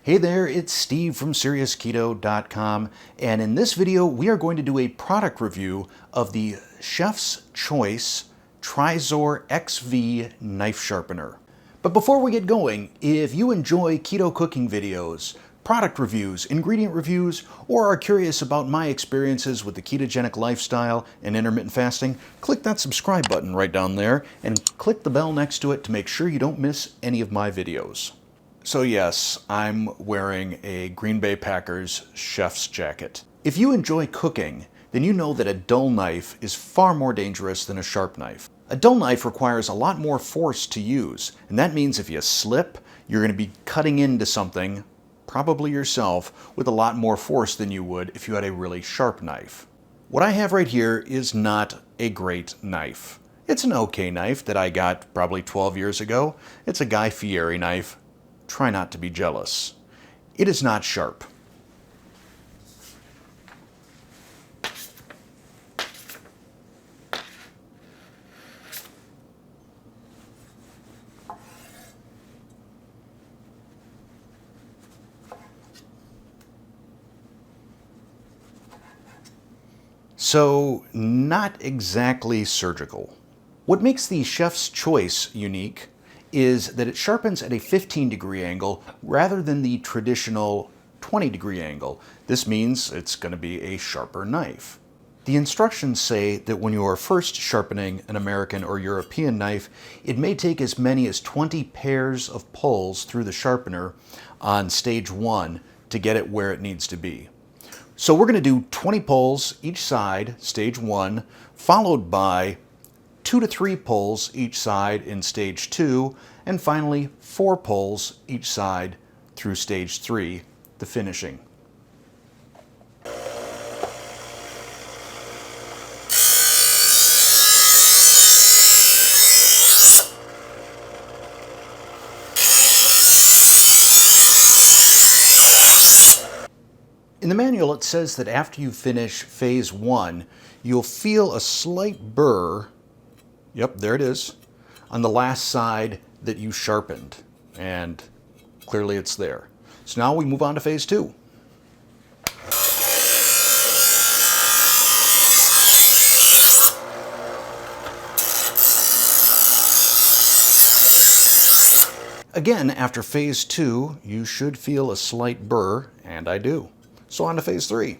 Hey there, it's Steve from SeriousKeto.com, and in this video we are going to do a product review of the Chef's Choice Trizor XV knife sharpener. But before we get going, if you enjoy keto cooking videos, product reviews, ingredient reviews, or are curious about my experiences with the ketogenic lifestyle and intermittent fasting, click that subscribe button right down there and click the bell next to it to make sure you don't miss any of my videos. So yes, I'm wearing a Green Bay Packers chef's jacket. If you enjoy cooking, then you know that a dull knife is far more dangerous than a sharp knife. A dull knife requires a lot more force to use, and that means if you slip, you're going to be cutting into something, probably yourself, with a lot more force than you would if you had a really sharp knife. What I have right here is not a great knife. It's an okay knife that I got probably 12 years ago. It's a Guy Fieri knife. Try not to be jealous. It is not sharp. So, not exactly surgical. What makes the Chef's Choice unique is that it sharpens at a 15-degree angle rather than the traditional 20-degree angle. This means it's going to be a sharper knife. The instructions say that when you are first sharpening an American or European knife, it may take as many as 20 pairs of pulls through the sharpener on stage 1 to get it where it needs to be. So we're going to do 20 pulls each side, stage 1, followed by 2 to 3 pulls each side in stage 2, and finally 4 pulls each side through stage 3, the finishing. In the manual it says that after you finish phase 1, you'll feel a slight burr. Yep, there it is, on the last side that you sharpened, and clearly it's there. So now we move on to phase 2. Again, after phase 2, you should feel a slight burr, and I do. So on to phase 3.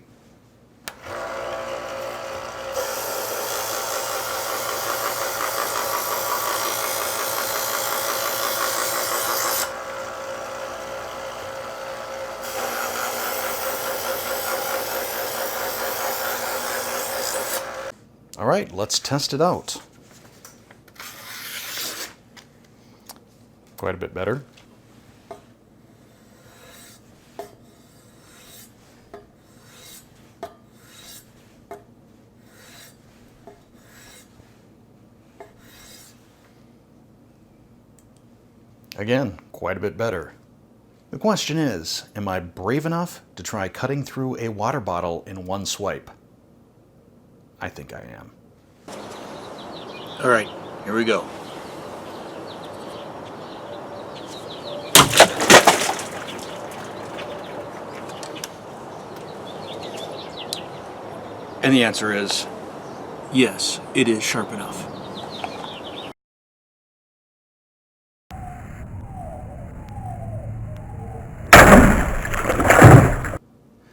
All right, let's test it out. Quite a bit better. Again, quite a bit better. The question is, am I brave enough to try cutting through a water bottle in one swipe? I think I am. All right, here we go. And the answer is, yes, it is sharp enough.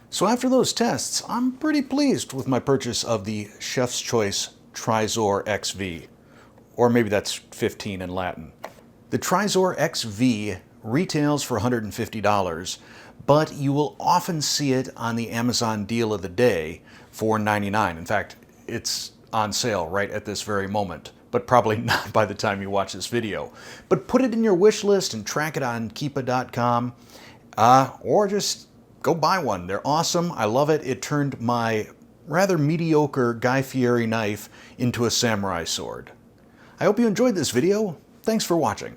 So after those tests, I'm pretty pleased with my purchase of the Chef's Choice Trizor XV, or maybe that's 15 in Latin. The Trizor XV retails for $150, but you will often see it on the Amazon deal of the day for $99. In fact, it's on sale right at this very moment, but probably not by the time you watch this video. But put it in your wish list and track it on Keepa.com, or just go buy one. They're awesome. I love it. It turned my rather mediocre Guy Fieri knife into a samurai sword. I hope you enjoyed this video. Thanks for watching.